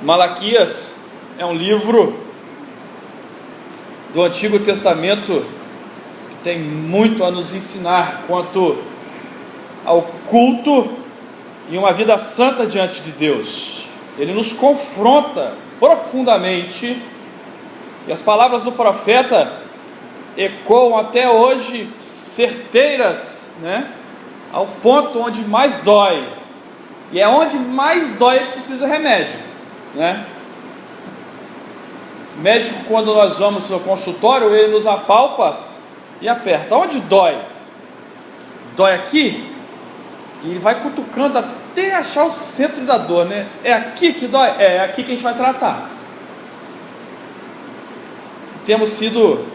Malaquias é um livro do Antigo Testamento que tem muito a nos ensinar quanto ao culto e uma vida santa diante de Deus. Ele nos confronta profundamente, e as palavras do profeta ecoam até hoje certeiras, ao ponto onde mais dói, e é onde mais dói que precisa remédio, O médico, quando nós vamos no consultório, ele nos apalpa e aperta. Onde dói? Dói aqui? E ele vai cutucando até achar o centro da dor, É aqui que dói? É aqui que a gente vai tratar. Temos sido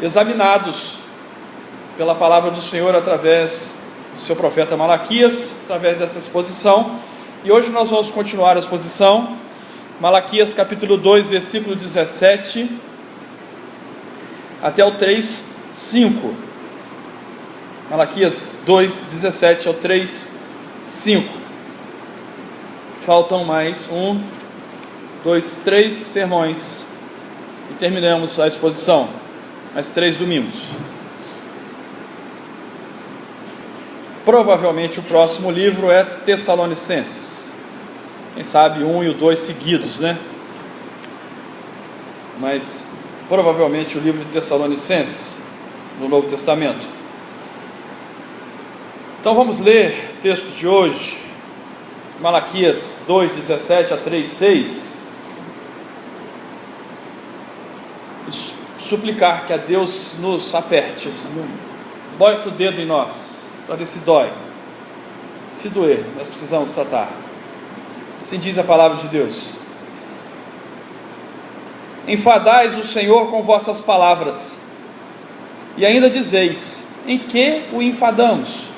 examinados pela palavra do Senhor através do seu profeta Malaquias, através dessa exposição, e hoje nós vamos continuar a exposição. Malaquias capítulo 2, versículo 17 até o 3:5. Malaquias 2, 17 ao 3:5. Faltam mais 1, 2, 3 sermões e terminamos a exposição, mais 3 domingos. Provavelmente o próximo livro é Tessalonicenses. Quem sabe 1 e o 2 seguidos, Mas provavelmente o livro de Tessalonicenses, no Novo Testamento. Então vamos ler o texto de hoje, Malaquias 2, 17 a 3:6. E suplicar que a Deus nos aperte, bota o dedo em nós, para ver se dói. Se doer, nós precisamos tratar. Assim diz a palavra de Deus: enfadais o Senhor com vossas palavras, e ainda dizeis: em que o enfadamos?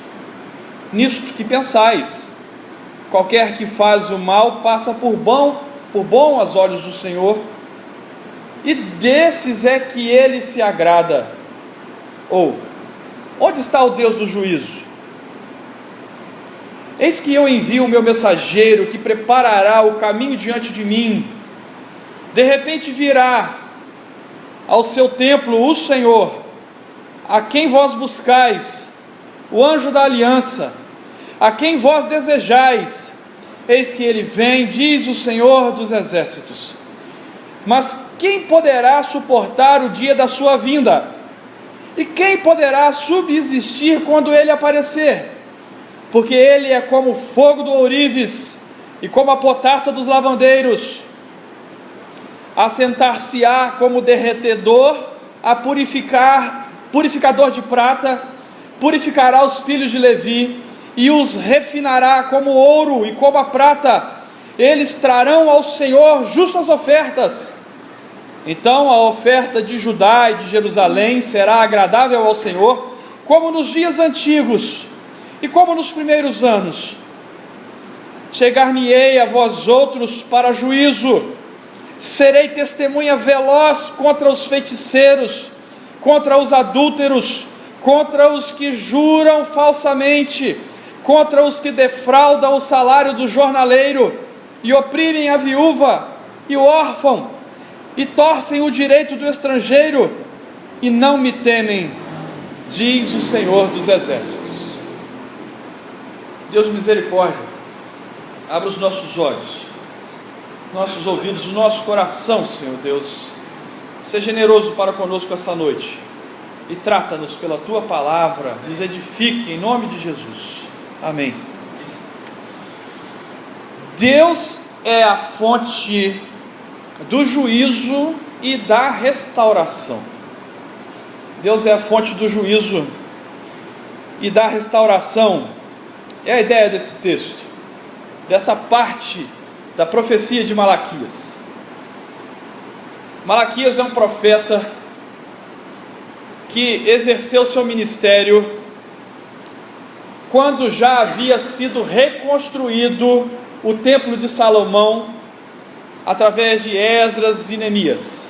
Nisto que pensais: qualquer que faz o mal passa por bom aos olhos do Senhor, e desses é que ele se agrada. Ou, onde está o Deus do juízo? Eis que eu envio o meu mensageiro, que preparará o caminho diante de mim. De repente virá ao seu templo o Senhor, a quem vós buscais, o anjo da aliança, a quem vós desejais. Eis que ele vem, diz o Senhor dos exércitos. Mas quem poderá suportar o dia da sua vinda? E quem poderá subsistir quando ele aparecer? Porque ele é como o fogo do ourives, e como a potassa dos lavandeiros. Assentar-se-á como derretedor, a purificador de prata, purificará os filhos de Levi, e os refinará como ouro e como a prata. Eles trarão ao Senhor justas ofertas. Então a oferta de Judá e de Jerusalém será agradável ao Senhor, como nos dias antigos, e como nos primeiros anos. Chegar-me-ei a vós outros para juízo, serei testemunha veloz contra os feiticeiros, contra os adúlteros, contra os que juram falsamente, contra os que defraudam o salário do jornaleiro, e oprimem a viúva e o órfão, e torcem o direito do estrangeiro, e não me temem, diz o Senhor dos exércitos. Deus misericórdia, abra os nossos olhos, nossos ouvidos, o nosso coração, Senhor Deus. Seja generoso para conosco essa noite, e trata-nos pela Tua palavra, nos edifique em nome de Jesus, amém. Deus é a fonte do juízo e da restauração. Deus é a fonte do juízo e da restauração. É a ideia desse texto, dessa parte da profecia de Malaquias. Malaquias é um profeta que exerceu seu ministério quando já havia sido reconstruído o templo de Salomão através de Esdras e Neemias.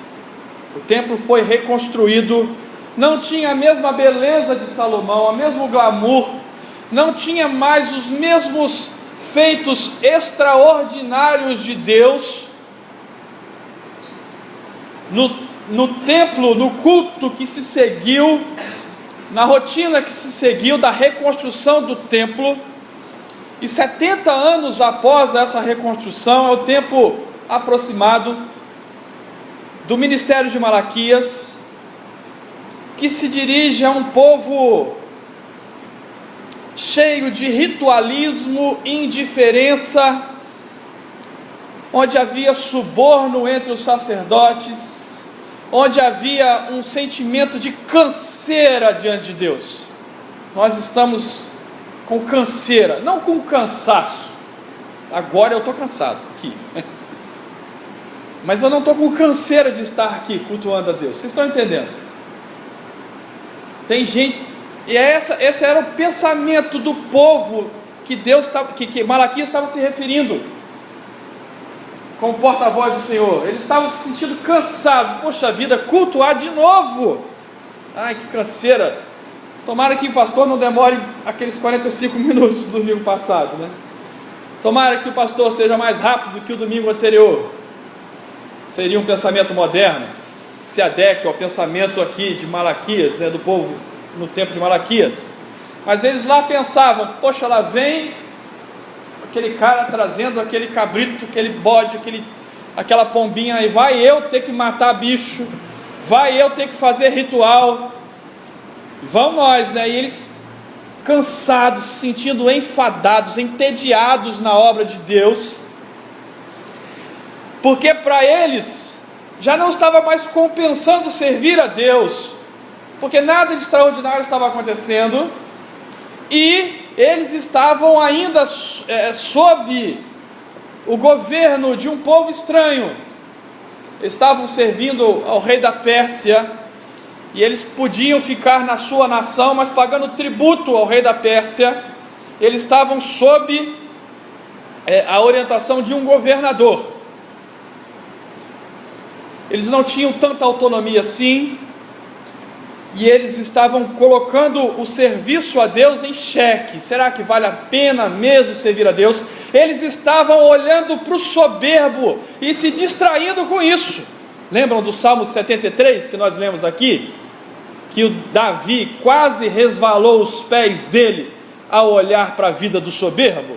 O templo foi reconstruído, não tinha a mesma beleza de Salomão, o mesmo glamour, não tinha mais os mesmos feitos extraordinários de Deus no templo, no culto que se seguiu, na rotina que se seguiu da reconstrução do templo. E 70 anos após essa reconstrução, é o tempo aproximado do ministério de Malaquias, que se dirige a um povo cheio de ritualismo, indiferença, onde havia suborno entre os sacerdotes, onde havia um sentimento de canseira diante de Deus. Nós estamos com canseira, não com cansaço. Agora eu estou cansado aqui, mas eu não estou com canseira de estar aqui cultuando a Deus. Vocês estão entendendo? Tem gente, e esse era o pensamento do povo que que Malaquias estava se referindo como porta-voz do Senhor. Eles estavam se sentindo cansados. Poxa vida, cultuar de novo, ai que canseira. Tomara que o pastor não demore aqueles 45 minutos do domingo passado, né? Tomara que o pastor seja mais rápido do que o domingo anterior. Seria um pensamento moderno, que se adeque ao pensamento aqui de Malaquias, né, do povo no tempo de Malaquias. Mas eles lá pensavam: poxa, lá vem aquele cara trazendo aquele cabrito, aquele bode, aquela pombinha, e vai eu ter que matar bicho, vai eu ter que fazer ritual, vão nós, né? E eles cansados, se sentindo enfadados, entediados na obra de Deus, porque para eles já não estava mais compensando servir a Deus, porque nada de extraordinário estava acontecendo, e eles estavam ainda sob o governo de um povo estranho. Estavam servindo ao rei da Pérsia, e eles podiam ficar na sua nação, mas pagando tributo ao rei da Pérsia. Eles estavam sob a orientação de um governador. Eles não tinham tanta autonomia assim, e eles estavam colocando o serviço a Deus em xeque. Será que vale a pena mesmo servir a Deus? Eles estavam olhando para o soberbo e se distraindo com isso. Lembram do Salmo 73 que nós lemos aqui? Que o Davi quase resvalou os pés dele ao olhar para a vida do soberbo.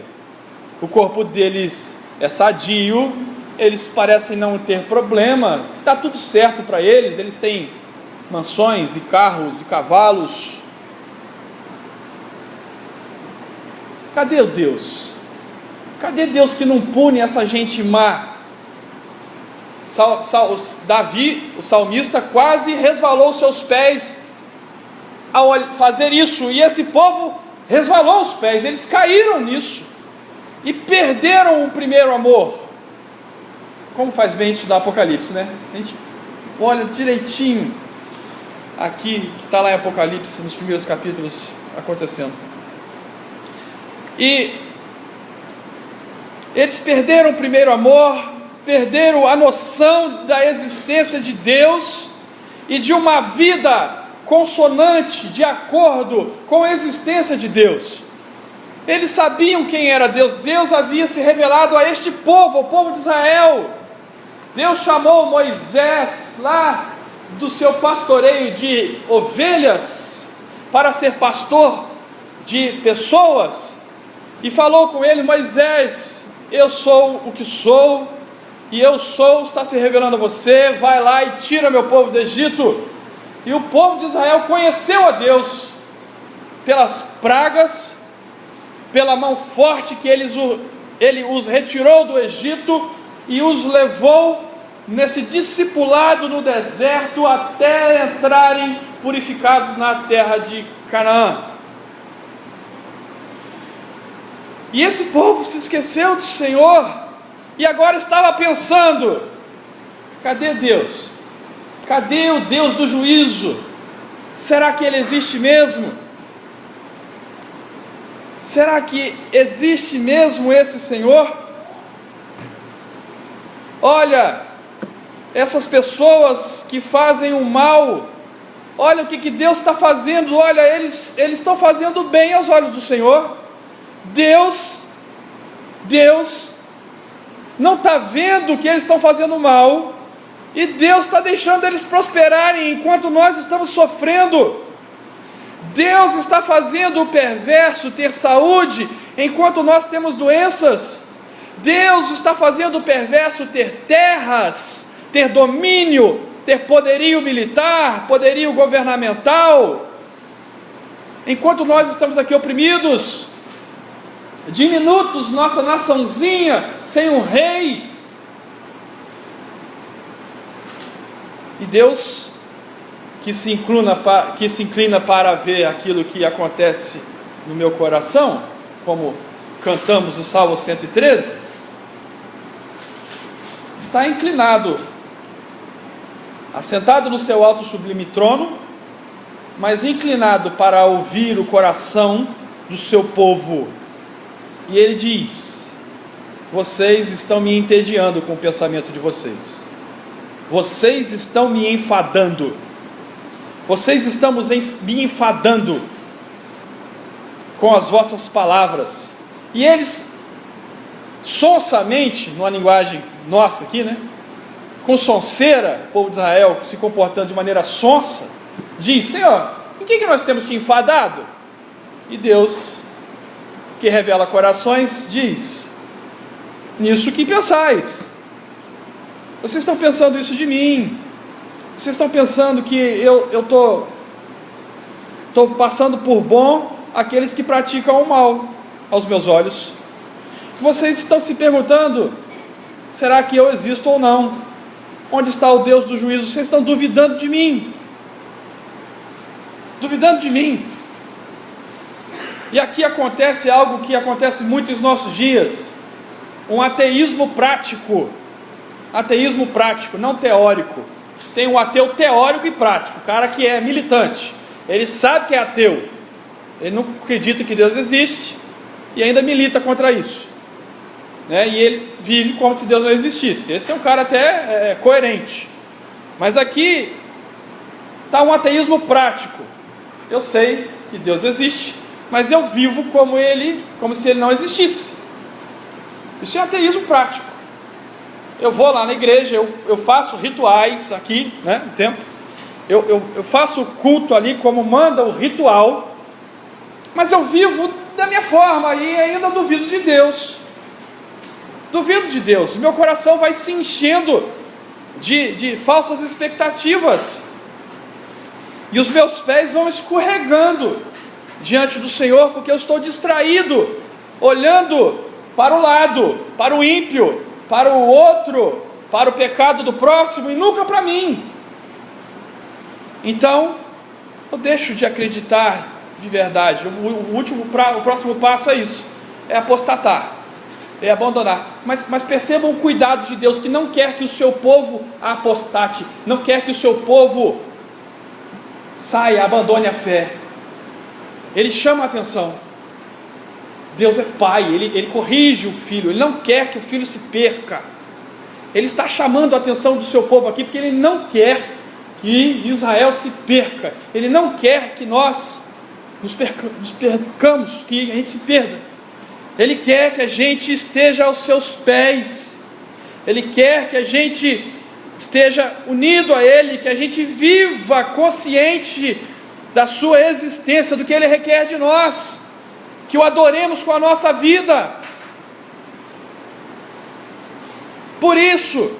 O corpo deles é sadio, eles parecem não ter problema, está tudo certo para eles, eles têm mansões e carros e cavalos. Cadê o Deus? Cadê Deus que não pune essa gente má? Davi, o salmista, quase resvalou seus pés ao fazer isso, e esse povo resvalou os pés, eles caíram nisso e perderam o primeiro amor. Como faz bem a gente estudar Apocalipse, né? A gente olha direitinho aqui, que está lá em Apocalipse, nos primeiros capítulos acontecendo, e eles perderam o primeiro amor, perderam a noção da existência de Deus e de uma vida consonante, de acordo com a existência de Deus. Eles sabiam quem era Deus. Deus havia se revelado a este povo, ao povo de Israel. Deus chamou Moisés lá do seu pastoreio de ovelhas para ser pastor de pessoas, e falou com ele: Moisés, eu sou o que sou, e eu sou está se revelando a você, vai lá e tira meu povo do Egito. E o povo de Israel conheceu a Deus pelas pragas, pela mão forte que ele os retirou do Egito e os levou nesse discipulado no deserto até entrarem purificados na terra de Canaã. E esse povo se esqueceu do Senhor e agora estava pensando: cadê Deus? Cadê o Deus do juízo? Será que Ele existe mesmo? Será que existe mesmo esse Senhor? Olha, essas pessoas que fazem o mal, olha o que Deus está fazendo. Olha, eles estão fazendo bem aos olhos do Senhor. Deus Deus não está vendo que eles estão fazendo mal, e Deus está deixando eles prosperarem enquanto nós estamos sofrendo. Deus está fazendo o perverso ter saúde enquanto nós temos doenças. Deus está fazendo o perverso ter terras, ter domínio, ter poderio militar, poderio governamental, enquanto nós estamos aqui oprimidos, diminutos, nossa naçãozinha, sem um rei. E Deus, que se inclina para ver aquilo que acontece no meu coração, como cantamos o Salmo 113, está inclinado, assentado no seu alto sublime trono, mas inclinado para ouvir o coração do seu povo. E ele diz: vocês estão me entediando com o pensamento de vocês, vocês estão me enfadando, vocês estão me enfadando com as vossas palavras. E eles, sonsamente, numa linguagem nossa aqui, né, com sonceira, o povo de Israel se comportando de maneira sonsa, diz: Senhor, em que nós temos te enfadado? E Deus, que revela corações, diz: nisso que pensais. Vocês estão pensando isso de mim, vocês estão pensando que eu estou passando por bom aqueles que praticam o mal aos meus olhos. Vocês estão se perguntando: será que eu existo ou não? Onde está o Deus do juízo? Vocês estão duvidando de mim, duvidando de mim. E aqui acontece algo que acontece muito nos nossos dias: um ateísmo prático, não teórico. Tem um ateu teórico e prático, o cara que é militante, ele sabe que é ateu, ele não acredita que Deus existe e ainda milita contra isso, né? E ele vive como se Deus não existisse. Esse é um cara até coerente. Mas aqui está um ateísmo prático: eu sei que Deus existe, mas eu vivo como se ele não existisse. Isso é ateísmo prático. Eu vou lá na igreja, eu faço rituais aqui, né, no templo, eu faço o culto ali como manda o ritual, mas eu vivo da minha forma e ainda duvido de Deus. Meu coração vai se enchendo de falsas expectativas, e os meus pés vão escorregando diante do Senhor, porque eu estou distraído, olhando para o lado, para o ímpio, para o outro, para o pecado do próximo, e nunca para mim. Então eu deixo de acreditar de verdade. O próximo passo é isso, é apostatar, é abandonar. Mas percebam o cuidado de Deus, que não quer que o seu povo apostate, não quer que o seu povo saia, abandone a fé. Ele chama a atenção. Deus é pai, ele corrige o filho, ele não quer que o filho se perca. Ele está chamando a atenção do seu povo aqui, porque ele não quer que Israel se perca, ele não quer que nós nos percamos, que a gente se perda. Ele quer que a gente esteja aos seus pés, ele quer que a gente esteja unido a ele, que a gente viva consciente da sua existência, do que ele requer de nós, que o adoremos com a nossa vida. Por isso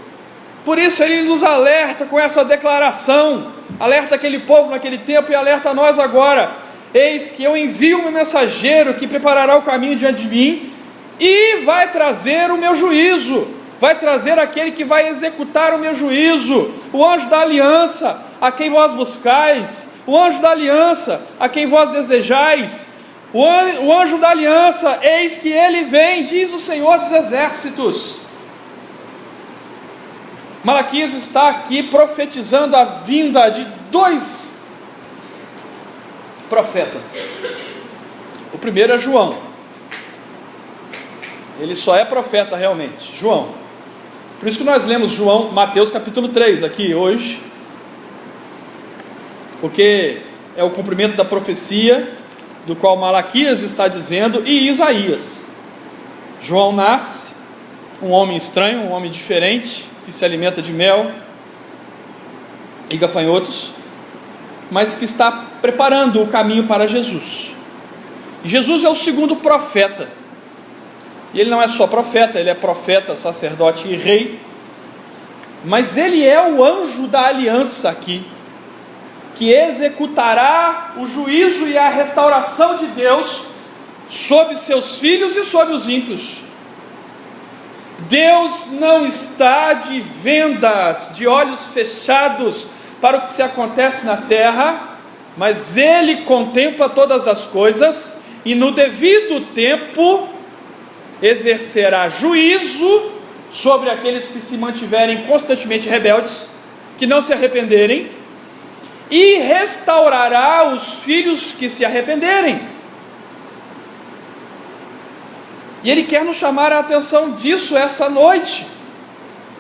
ele nos alerta com essa declaração, alerta aquele povo naquele tempo e alerta a nós agora: eis que eu envio um mensageiro que preparará o caminho diante de mim e vai trazer o meu juízo, vai trazer aquele que vai executar o meu juízo, o anjo da aliança, a quem vós buscais, o anjo da aliança, a quem vós desejais. O anjo da aliança, eis que ele vem, diz o Senhor dos exércitos. Malaquias está aqui profetizando a vinda de dois profetas. O primeiro é João, ele só é profeta realmente, João. Por isso que nós lemos Mateus capítulo 3 aqui hoje, porque é o cumprimento da profecia do qual Malaquias está dizendo, e Isaías. João nasce, um homem estranho, um homem diferente, que se alimenta de mel e gafanhotos, mas que está preparando o caminho para Jesus. Jesus é o segundo profeta, e ele não é só profeta, ele é profeta, sacerdote e rei, mas ele é o anjo da aliança aqui, que executará o juízo e a restauração de Deus sobre seus filhos e sobre os ímpios. Deus não está de vendas, de olhos fechados para o que se acontece na terra, mas Ele contempla todas as coisas e no devido tempo exercerá juízo sobre aqueles que se mantiverem constantemente rebeldes, que não se arrependerem, e restaurará os filhos que se arrependerem. E Ele quer nos chamar a atenção disso essa noite,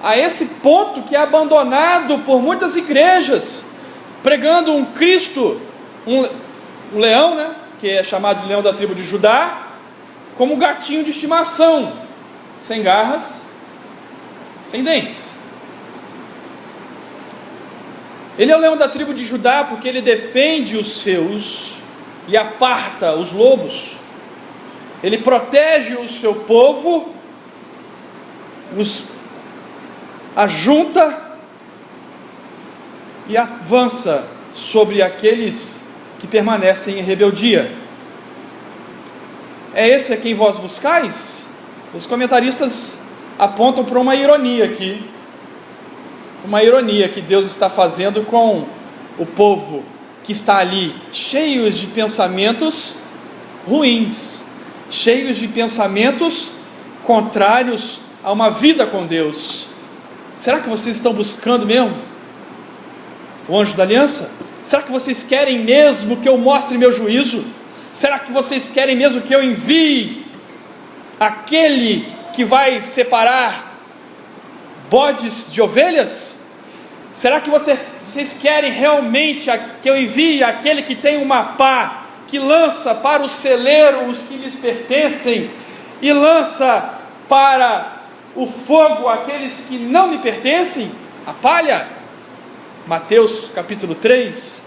a esse ponto que é abandonado por muitas igrejas, pregando um Cristo, um leão, né, que é chamado de leão da tribo de Judá, como um gatinho de estimação, sem garras, sem dentes. Ele é o leão da tribo de Judá porque ele defende os seus e aparta os lobos. Ele protege o seu povo, os ajunta e avança sobre aqueles que permanecem em rebeldia. É esse a quem vós buscais? Os comentaristas apontam para uma ironia aqui, uma ironia que Deus está fazendo com o povo que está ali, cheios de pensamentos ruins, cheios de pensamentos contrários a uma vida com Deus. Será que vocês estão buscando mesmo o anjo da aliança? Será que vocês querem mesmo que eu mostre meu juízo? Será que vocês querem mesmo que eu envie aquele que vai separar bodes de ovelhas? Será que vocês querem realmente que eu envie aquele que tem uma pá, que lança para o celeiro os que lhes pertencem, e lança para o fogo aqueles que não me pertencem? A palha? Mateus capítulo 3.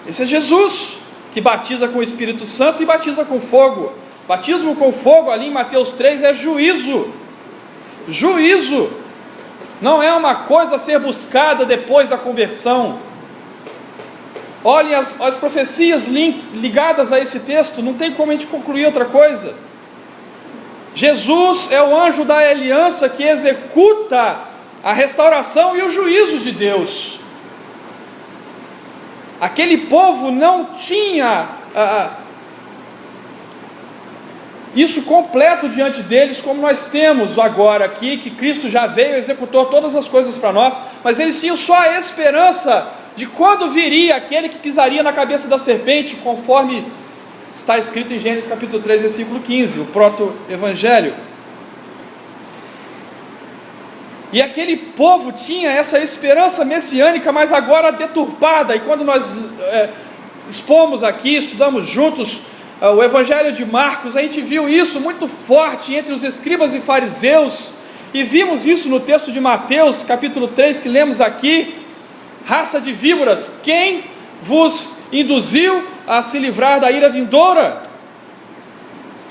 Esse é Jesus, que batiza com o Espírito Santo e batiza com fogo. Batismo com fogo ali em Mateus 3 é juízo. Juízo não é uma coisa a ser buscada depois da conversão. Olhem as profecias ligadas a esse texto, não tem como a gente concluir outra coisa. Jesus é o anjo da aliança que executa a restauração e o juízo de Deus. Aquele povo não tinha isso completo diante deles, como nós temos agora aqui, que Cristo já veio e executou todas as coisas para nós, mas eles tinham só a esperança de quando viria aquele que pisaria na cabeça da serpente, conforme está escrito em Gênesis capítulo 3, versículo 15, o proto-evangelho. E aquele povo tinha essa esperança messiânica, mas agora deturpada. E quando nós expomos aqui, estudamos juntos o evangelho de Marcos, a gente viu isso muito forte entre os escribas e fariseus, e vimos isso no texto de Mateus capítulo 3, que lemos aqui: raça de víboras, quem vos induziu a se livrar da ira vindoura?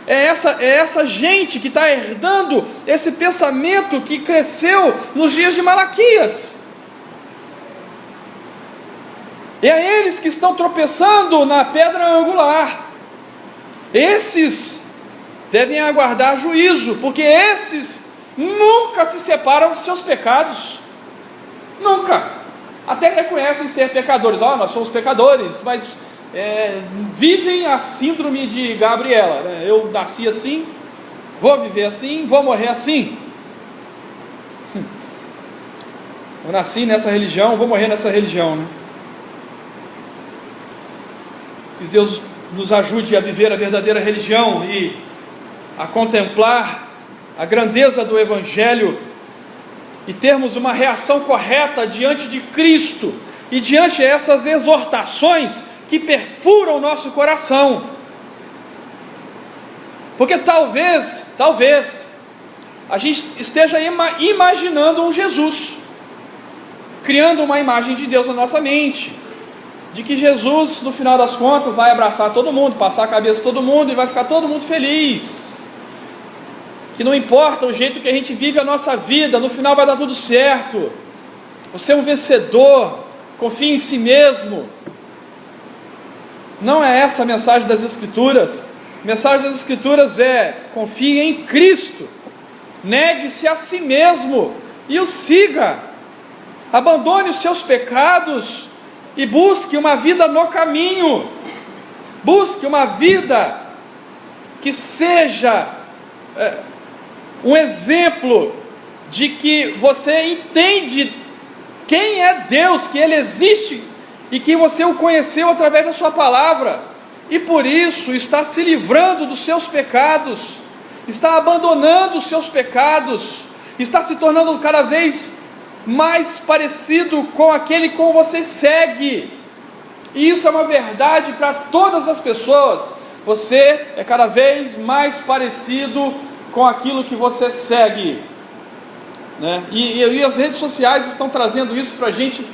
É essa gente que está herdando esse pensamento que cresceu nos dias de Malaquias. E é eles que estão tropeçando na pedra angular. Esses devem aguardar juízo, porque esses nunca se separam dos seus pecados. Nunca. Até reconhecem ser pecadores. Nós somos pecadores, mas vivem a síndrome de Gabriela, né? Eu nasci assim, vou viver assim, vou morrer assim. Eu nasci nessa religião, vou morrer nessa religião, né? Que Deus nos ajude a viver a verdadeira religião e a contemplar a grandeza do Evangelho e termos uma reação correta diante de Cristo e diante dessas exortações que perfuram o nosso coração. Porque talvez a gente esteja imaginando um Jesus, criando uma imagem de Deus na nossa mente, de que Jesus, no final das contas, vai abraçar todo mundo, passar a cabeça de todo mundo e vai ficar todo mundo feliz, que não importa o jeito que a gente vive a nossa vida, no final vai dar tudo certo, você é um vencedor, confie em si mesmo. Não é essa a mensagem das Escrituras. A mensagem das Escrituras é: confie em Cristo, negue-se a si mesmo e o siga, abandone os seus pecados e busque uma vida no caminho, busque uma vida que seja um exemplo de que você entende quem é Deus, que Ele existe e que você o conheceu através da sua palavra, e por isso está se livrando dos seus pecados, está abandonando os seus pecados, está se tornando cada vez mais parecido com aquele com você segue. E isso é uma verdade para todas as pessoas. Você é cada vez mais parecido com aquilo que você segue, né? E as redes sociais estão trazendo isso para a gente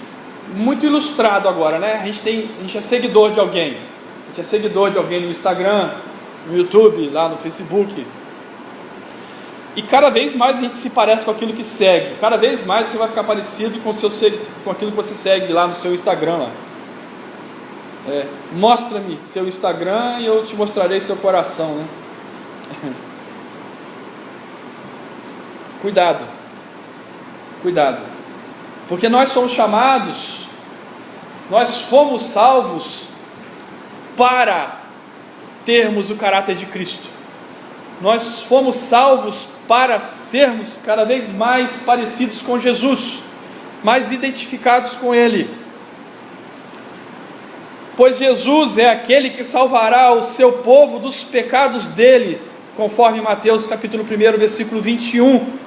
muito ilustrado agora, né? A gente é seguidor de alguém, a gente é seguidor de alguém no Instagram, no YouTube, lá no Facebook, e cada vez mais a gente se parece com aquilo que segue, cada vez mais você vai ficar parecido com aquilo que você segue lá no seu Instagram lá. Mostra-me seu Instagram e eu te mostrarei seu coração, né? Cuidado, porque nós somos chamados, nós fomos salvos para termos o caráter de Cristo, nós fomos salvos para sermos cada vez mais parecidos com Jesus, mais identificados com Ele, pois Jesus é aquele que salvará o seu povo dos pecados deles, conforme Mateus capítulo 1, versículo 21.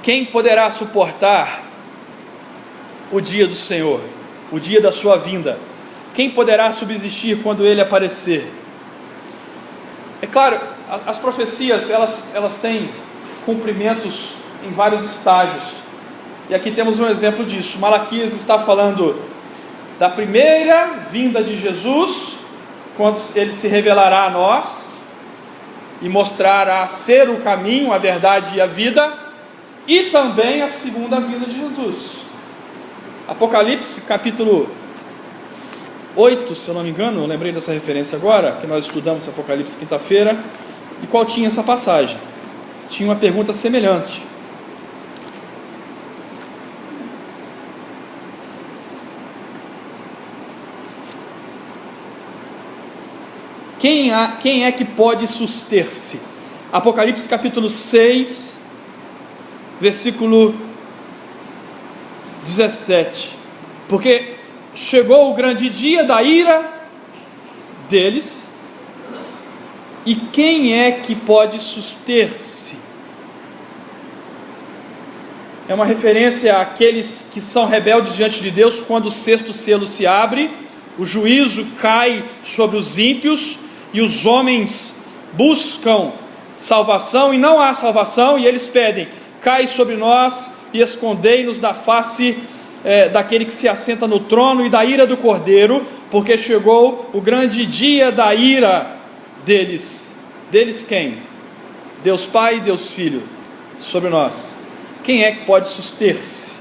Quem poderá suportar o dia do Senhor, o dia da sua vinda? Quem poderá subsistir quando Ele aparecer? É claro, as profecias, elas têm cumprimentos em vários estágios, e aqui temos um exemplo disso. Malaquias está falando da primeira vinda de Jesus, quando Ele se revelará a nós, e mostrará ser o caminho, a verdade e a vida, e também a segunda vinda de Jesus. Apocalipse capítulo 8, se eu não me engano, eu lembrei dessa referência agora, que nós estudamos Apocalipse quinta-feira, e qual tinha essa passagem? Tinha uma pergunta semelhante. Quem é que pode suster-se? Apocalipse capítulo 6, versículo 17, porque chegou o grande dia da ira deles, e quem é que pode suster-se? É uma referência àqueles que são rebeldes diante de Deus, quando o sexto selo se abre, o juízo cai sobre os ímpios, e os homens buscam salvação, e não há salvação, e eles pedem: cai sobre nós e escondei-nos da face daquele que se assenta no trono e da ira do Cordeiro, porque chegou o grande dia da ira deles. Deles quem? Deus Pai e Deus Filho sobre nós. Quem é que pode suster-se?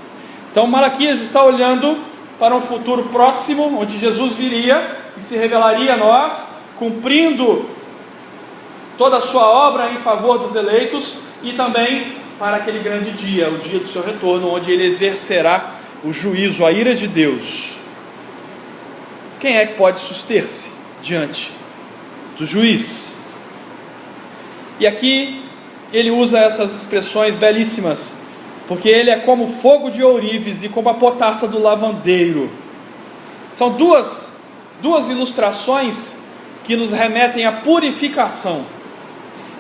Então Malaquias está olhando para um futuro próximo, onde Jesus viria e se revelaria a nós, cumprindo toda a sua obra em favor dos eleitos, e também para aquele grande dia, o dia do seu retorno, onde Ele exercerá o juízo, a ira de Deus. Quem é que pode suster-se diante do juiz? E aqui ele usa essas expressões belíssimas, porque Ele é como fogo de ourives e como a potassa do lavandeiro. São duas ilustrações que nos remetem à purificação.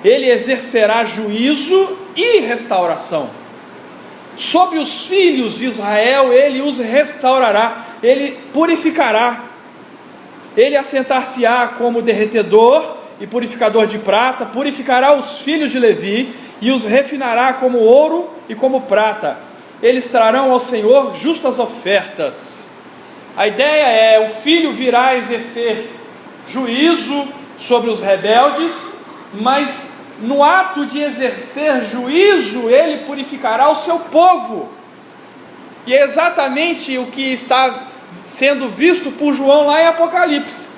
Ele exercerá juízo e restauração. Sobre os filhos de Israel, Ele os restaurará, Ele purificará. Ele assentar-se-á como derretedor e purificador de prata, purificará os filhos de Levi e os refinará como ouro e como prata. Eles trarão ao Senhor justas ofertas. A ideia é: o filho virá exercer juízo sobre os rebeldes, mas no ato de exercer juízo, ele purificará o seu povo. E é exatamente o que está sendo visto por João lá em Apocalipse.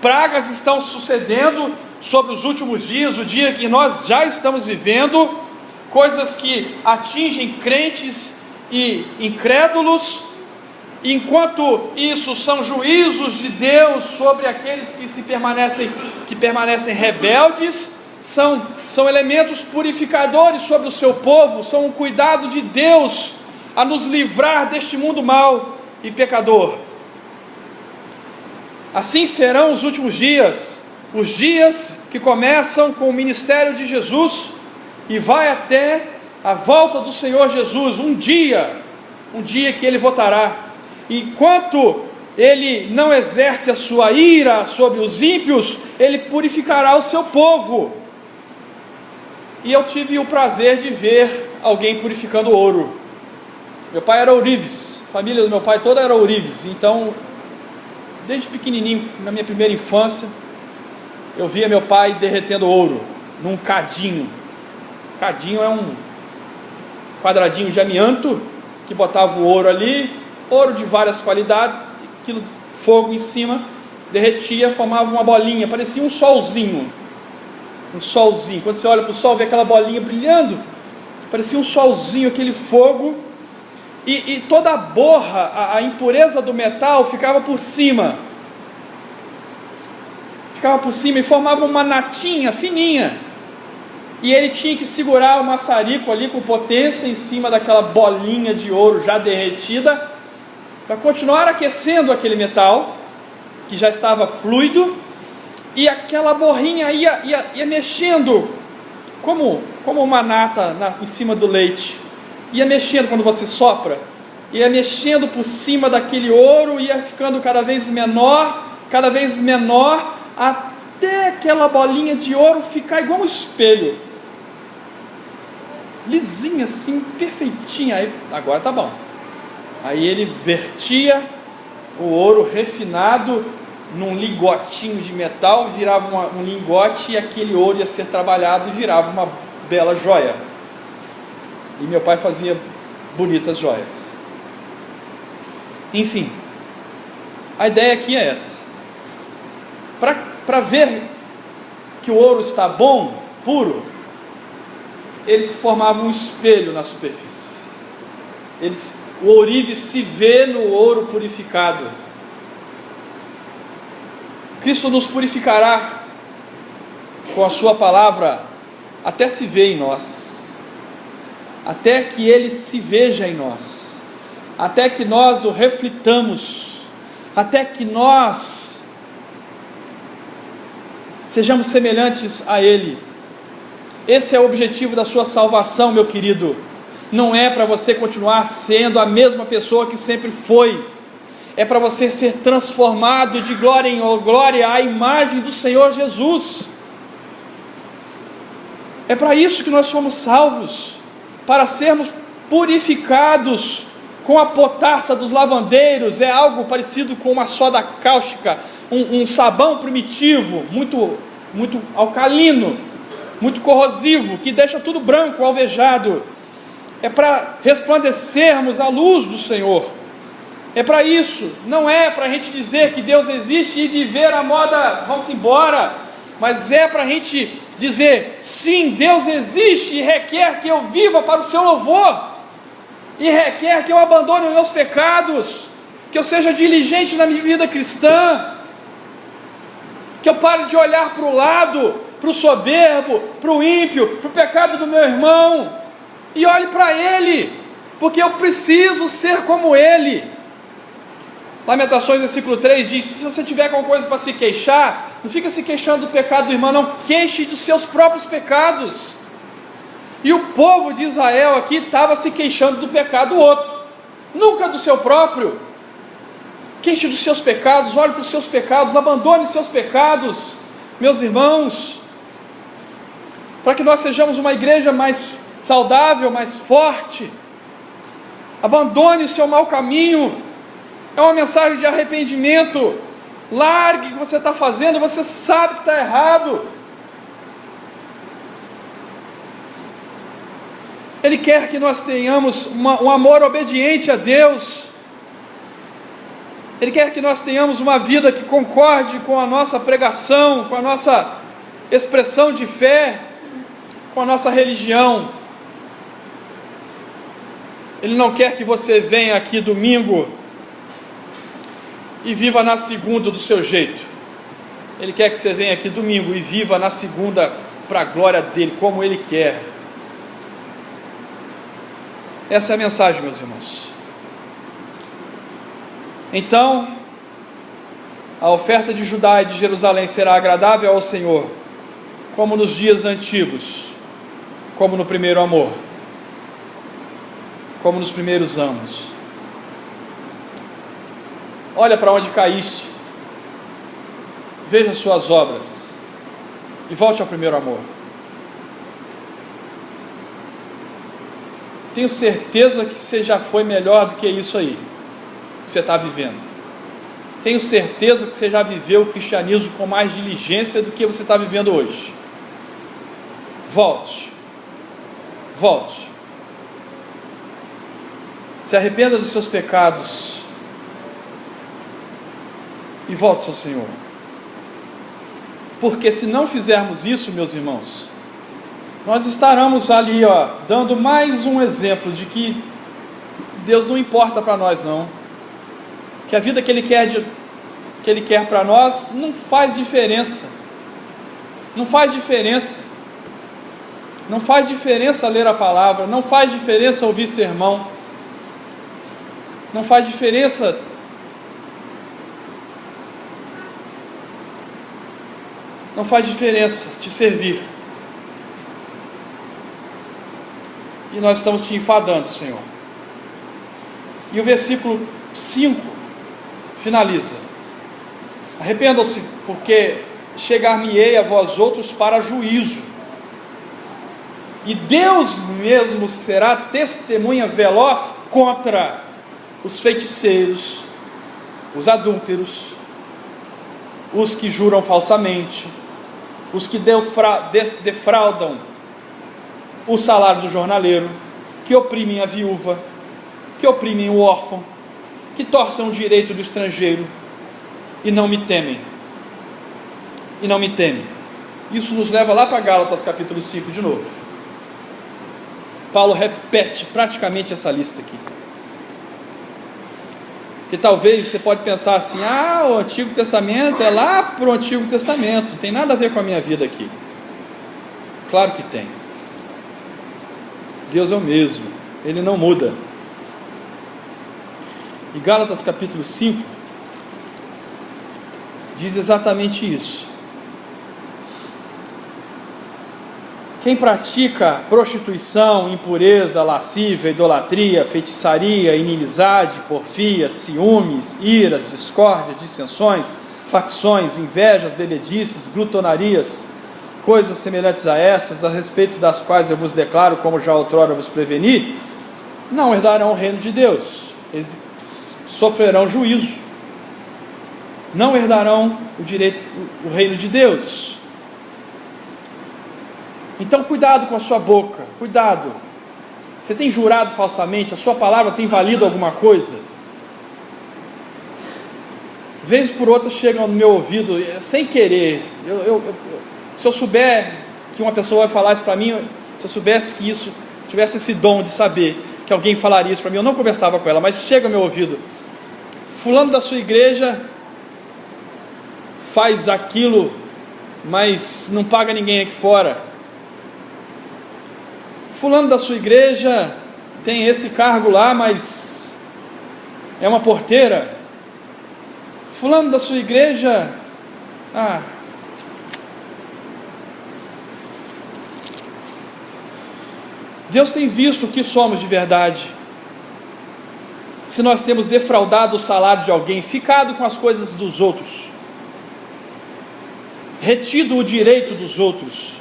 Pragas estão sucedendo sobre os últimos dias, o dia que nós já estamos vivendo, coisas que atingem crentes e incrédulos. Enquanto isso são juízos de Deus sobre aqueles que permanecem rebeldes, são elementos purificadores sobre o seu povo, são um cuidado de Deus a nos livrar deste mundo mau e pecador. Assim serão os últimos dias, os dias que começam com o ministério de Jesus e vai até a volta do Senhor Jesus, um dia que Ele voltará. Enquanto Ele não exerce a sua ira sobre os ímpios, Ele purificará o seu povo. E eu tive o prazer de ver alguém purificando ouro. Meu pai era ourives, a família do meu pai toda era ourives, então desde pequenininho, na minha primeira infância, eu via meu pai derretendo ouro num cadinho. Cadinho é um quadradinho de amianto que botava o ouro ali, ouro de várias qualidades, aquilo, fogo em cima, derretia, formava uma bolinha, parecia um solzinho. Quando você olha para o sol, vê aquela bolinha brilhando, parecia um solzinho, aquele fogo. E toda a borra, a impureza do metal ficava por cima e formava uma natinha fininha, e ele tinha que segurar o maçarico ali com potência em cima daquela bolinha de ouro já derretida, para continuar aquecendo aquele metal, que já estava fluido, e aquela borrinha ia mexendo, como uma nata em cima do leite, ia mexendo quando você sopra, ia mexendo por cima daquele ouro, ia ficando cada vez menor, até aquela bolinha de ouro ficar igual um espelho, lisinha assim, perfeitinha. Aí, agora tá bom. Aí ele vertia o ouro refinado num lingotinho de metal, virava um lingote, e aquele ouro ia ser trabalhado e virava uma bela joia. E meu pai fazia bonitas joias. Enfim, a ideia aqui é essa. Para ver que o ouro está bom, puro, eles formavam um espelho na superfície. O ourive se vê no ouro purificado. Cristo nos purificará com a sua palavra até se ver em nós, até que Ele se veja em nós, até que nós o reflitamos, até que nós sejamos semelhantes a Ele. Esse é o objetivo da sua salvação, meu querido. Não é para você continuar sendo a mesma pessoa que sempre foi, é para você ser transformado de glória em glória à imagem do Senhor Jesus. É para isso que nós somos salvos, para sermos purificados com a potassa dos lavandeiros. É algo parecido com uma soda cáustica, um sabão primitivo, muito alcalino, muito corrosivo, que deixa tudo branco, alvejado. É para resplandecermos a luz do Senhor. É para isso. Não é para a gente dizer que Deus existe e viver a moda vamos embora, mas é para a gente dizer: sim, Deus existe e requer que eu viva para o seu louvor, e requer que eu abandone os meus pecados, que eu seja diligente na minha vida cristã, que eu pare de olhar para o lado, para o soberbo, para o ímpio, para o pecado do meu irmão, e olhe para ele, porque eu preciso ser como ele. Lamentações, versículo 3 diz: se você tiver alguma coisa para se queixar, não fica se queixando do pecado do irmão, não, queixe dos seus próprios pecados. E o povo de Israel aqui estava se queixando do pecado do outro, nunca do seu próprio. Queixe dos seus pecados, olhe para os seus pecados, abandone os seus pecados, meus irmãos, para que nós sejamos uma igreja mais saudável, mais forte. Abandone o seu mau caminho. É uma mensagem de arrependimento. Largue o que você está fazendo, você sabe que está errado. Ele quer que nós tenhamos um amor obediente a Deus. Ele quer que nós tenhamos uma vida que concorde com a nossa pregação, com a nossa expressão de fé, com a nossa religião. Ele não quer que você venha aqui domingo e viva na segunda do seu jeito. Ele quer que você venha aqui domingo e viva na segunda para a glória dele, como ele quer. Essa é a mensagem, meus irmãos. Então, a oferta de Judá e de Jerusalém será agradável ao Senhor, como nos dias antigos, como no primeiro amor, como nos primeiros anos. Olha para onde caíste, veja suas obras e volte ao primeiro amor. Tenho certeza que você já foi melhor do que isso aí que você está vivendo. Tenho certeza que você já viveu o cristianismo com mais diligência do que você está vivendo hoje. Volte, volte, se arrependa dos seus pecados e volte ao Senhor, porque se não fizermos isso, meus irmãos, nós estaremos ali, dando mais um exemplo de que Deus não importa para nós não, que a vida que Ele quer para nós não faz diferença, não faz diferença, não faz diferença ler a palavra, não faz diferença ouvir sermão, não faz diferença te servir. E nós estamos te enfadando, Senhor. E o versículo 5 finaliza: arrependam-se, porque chegar-me-ei a vós outros para juízo, e Deus mesmo será testemunha veloz contra os feiticeiros, os adúlteros, os que juram falsamente, os que defraudam o salário do jornaleiro, que oprimem a viúva, que oprimem o órfão, que torçam o direito do estrangeiro, e não me temem. E não me temem. Isso nos leva lá para Gálatas capítulo 5 de novo. Paulo repete praticamente essa lista aqui. Que talvez você pode pensar assim: o Antigo Testamento é lá para o Antigo Testamento, não tem nada a ver com a minha vida aqui. Claro que tem. Deus é o mesmo, Ele não muda. E Gálatas capítulo 5 diz exatamente isso. Quem pratica prostituição, impureza, lascívia, idolatria, feitiçaria, inimizade, porfia, ciúmes, iras, discórdias, dissensões, facções, invejas, bebedices, glutonarias, coisas semelhantes a essas, a respeito das quais eu vos declaro, como já outrora vos preveni, não herdarão o reino de Deus. Eles sofrerão juízo, não herdarão o reino de Deus. Então cuidado com a sua boca, cuidado. Você tem jurado falsamente? A sua palavra tem valido alguma coisa? Vez por outra chegam no meu ouvido, sem querer. Se eu souber que uma pessoa vai falar isso para mim, se eu soubesse que isso, tivesse esse dom de saber que alguém falaria isso para mim, eu não conversava com ela, mas chega ao meu ouvido: fulano da sua igreja faz aquilo, mas não paga ninguém aqui fora. Fulano da sua igreja tem esse cargo lá, mas é uma porteira. Fulano da sua igreja, Deus tem visto o que somos de verdade. se nós temos defraudado o salário de alguém, ficado com as coisas dos outros, retido o direito dos outros.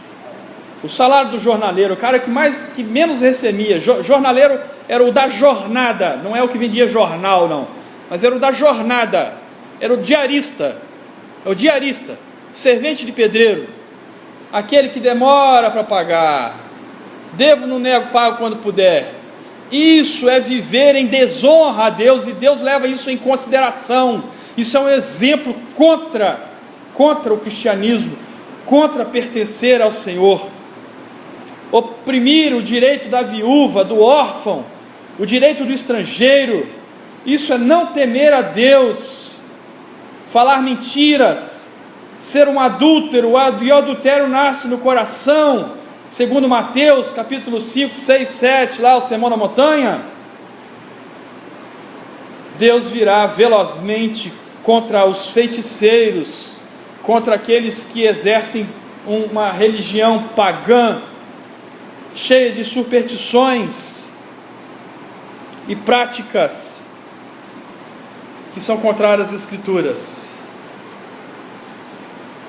O salário do jornaleiro, o cara que menos recebia, jornaleiro era o da jornada, não é o que vendia jornal não, mas era o da jornada, era o diarista, servente de pedreiro, aquele que demora para pagar, devo, não nego, pago quando puder. Isso é viver em desonra a Deus, e Deus leva isso em consideração. Isso é um exemplo contra o cristianismo, contra pertencer ao Senhor. Oprimir o direito da viúva, do órfão, o direito do estrangeiro, isso é não temer a Deus. Falar mentiras, ser um adúltero, e o adultério nasce no coração, segundo Mateus capítulo 5, 6, 7, lá o Sermão da Montanha. Deus virá velozmente contra os feiticeiros, contra aqueles que exercem uma religião pagã, cheia de superstições e práticas que são contrárias às Escrituras.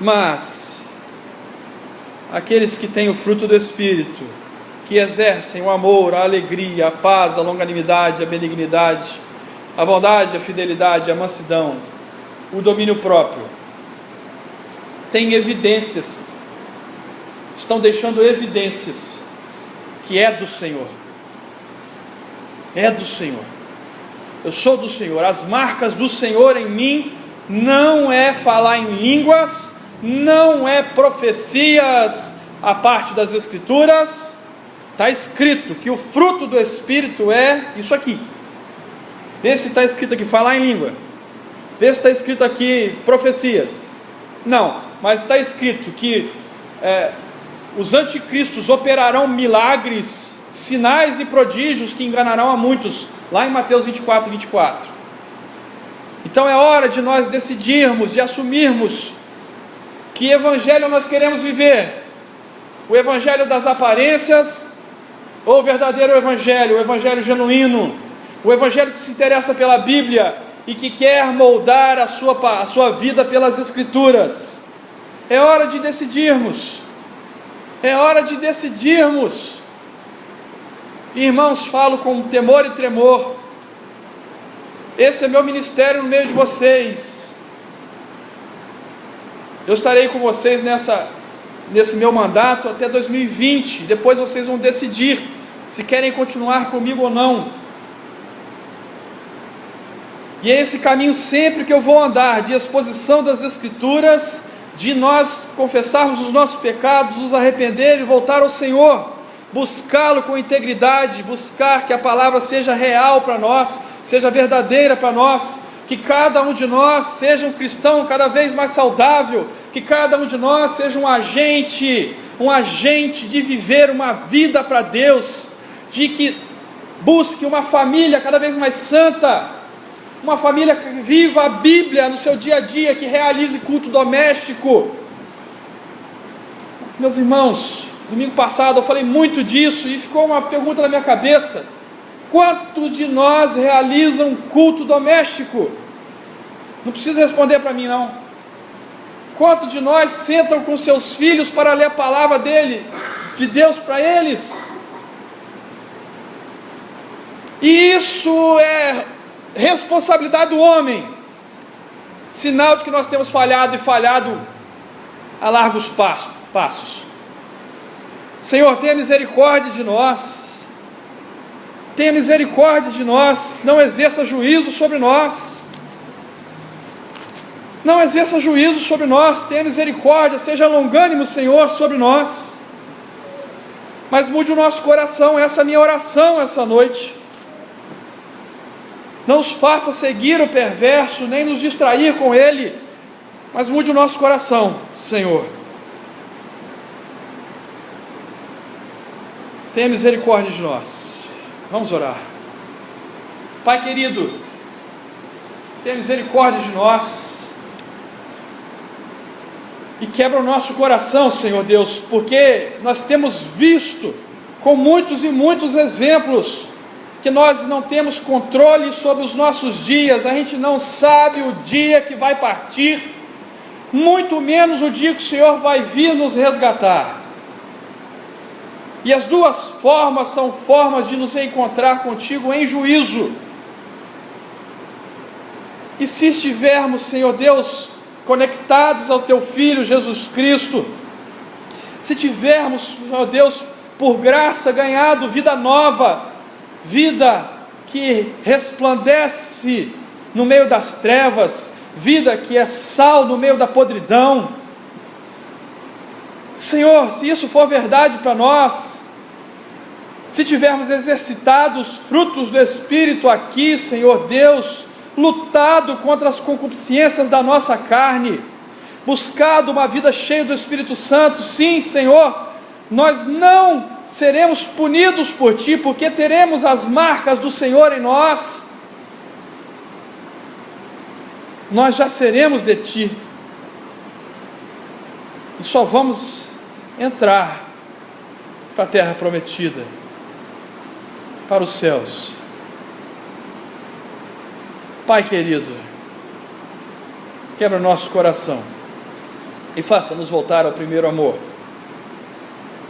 Mas aqueles que têm o fruto do Espírito, que exercem o amor, a alegria, a paz, a longanimidade, a benignidade, a bondade, a fidelidade, a mansidão, o domínio próprio, têm evidências, estão deixando evidências que é do Senhor. É do Senhor. Eu sou do Senhor. As marcas do Senhor em mim não é falar em línguas, não é profecias a parte das Escrituras. Está escrito que o fruto do Espírito é isso aqui. Vê se está escrito aqui falar em língua, vê se está escrito aqui profecias. Não, mas está escrito que os anticristos operarão milagres, sinais e prodígios que enganarão a muitos, lá em Mateus 24, 24. Então é hora de nós decidirmos e assumirmos que evangelho nós queremos viver: o evangelho das aparências ou o verdadeiro evangelho, o evangelho genuíno, o evangelho que se interessa pela Bíblia e que quer moldar a sua vida pelas Escrituras. É hora de decidirmos. É hora de decidirmos. Irmãos, falo com temor e tremor. Esse é meu ministério no meio de vocês. Eu estarei com vocês nesse meu mandato até 2020. Depois vocês vão decidir se querem continuar comigo ou não. E é esse caminho sempre que eu vou andar, de exposição das Escrituras, de nós confessarmos os nossos pecados, nos arrepender e voltar ao Senhor, buscá-lo com integridade, buscar que a palavra seja real para nós, seja verdadeira para nós, que cada um de nós seja um cristão cada vez mais saudável, que cada um de nós seja um agente de viver uma vida para Deus, de que busque uma família cada vez mais santa, uma família que viva a Bíblia no seu dia a dia, que realize culto doméstico. Meus irmãos, domingo passado eu falei muito disso e ficou uma pergunta na minha cabeça: quantos de nós realizam culto doméstico? Não precisa responder para mim não. Quantos de nós sentam com seus filhos para ler a palavra de Deus para eles? E isso é responsabilidade do homem, sinal de que nós temos falhado a largos passos. Senhor, tenha misericórdia de nós, não exerça juízo sobre nós, tenha misericórdia, seja longânimo, Senhor, sobre nós, mas mude o nosso coração. Essa é a minha oração essa noite. Não nos faça seguir o perverso, nem nos distrair com ele, mas mude o nosso coração, Senhor. Tenha misericórdia de nós. Vamos orar. Pai querido, tenha misericórdia de nós e quebra o nosso coração, Senhor Deus, porque nós temos visto com muitos e muitos exemplos que nós não temos controle sobre os nossos dias, a gente não sabe o dia que vai partir, muito menos o dia que o Senhor vai vir nos resgatar. E as duas formas são formas de nos encontrar contigo em juízo. E se estivermos, Senhor Deus, conectados ao Teu Filho Jesus Cristo, se tivermos, Senhor Deus, por graça ganhado vida nova, vida que resplandece no meio das trevas, vida que é sal no meio da podridão, Senhor, se isso for verdade para nós, se tivermos exercitado os frutos do Espírito aqui, Senhor Deus, lutado contra as concupiscências da nossa carne, buscado uma vida cheia do Espírito Santo, sim, Senhor, nós não seremos punidos por Ti, porque teremos as marcas do Senhor em nós, nós já seremos de Ti, e só vamos entrar para a terra prometida, para os céus. Pai querido, quebra nosso coração e faça-nos voltar ao primeiro amor,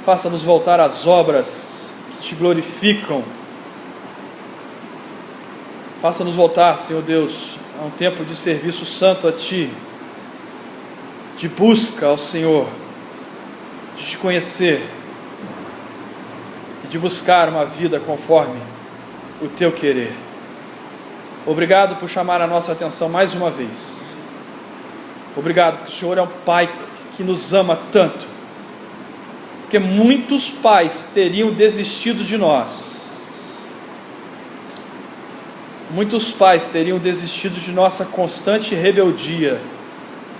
faça-nos voltar às obras que Te glorificam, faça-nos voltar, Senhor Deus, a um tempo de serviço santo a Ti, de busca ao Senhor, de Te conhecer e de buscar uma vida conforme o Teu querer. Obrigado por chamar a nossa atenção mais uma vez. Obrigado porque o Senhor é um Pai que nos ama tanto, porque muitos pais teriam desistido de nós, muitos pais teriam desistido de nossa constante rebeldia,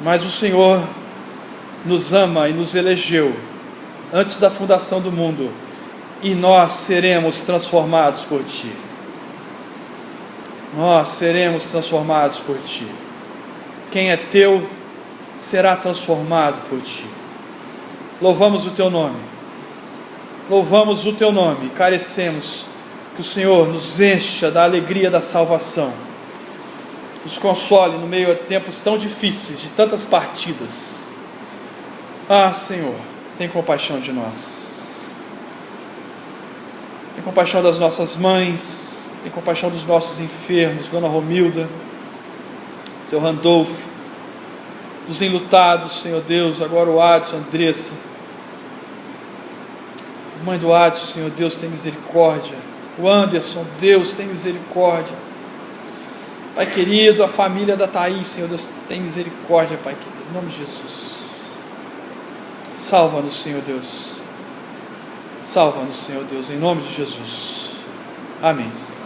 mas o Senhor nos ama e nos elegeu antes da fundação do mundo, e nós seremos transformados por Ti. Nós seremos transformados por Ti. Quem é Teu será transformado por Ti. Louvamos o Teu nome. Louvamos o Teu nome. Carecemos que o Senhor nos encha da alegria da salvação. Nos console no meio a tempos tão difíceis, de tantas partidas. Ah, Senhor, tem compaixão de nós. Tem compaixão das nossas mães, tem compaixão dos nossos enfermos, Dona Romilda, Seu Randolfo, dos enlutados, Senhor Deus, agora o Adson, Andressa. Mãe do Adson, Senhor Deus, tem misericórdia. O Anderson, Deus, tem misericórdia. Pai querido, a família da Thaís, Senhor Deus, tem misericórdia, Pai querido, em nome de Jesus. Salva-nos, Senhor Deus. Salva-nos, Senhor Deus, em nome de Jesus. Amém, Senhor.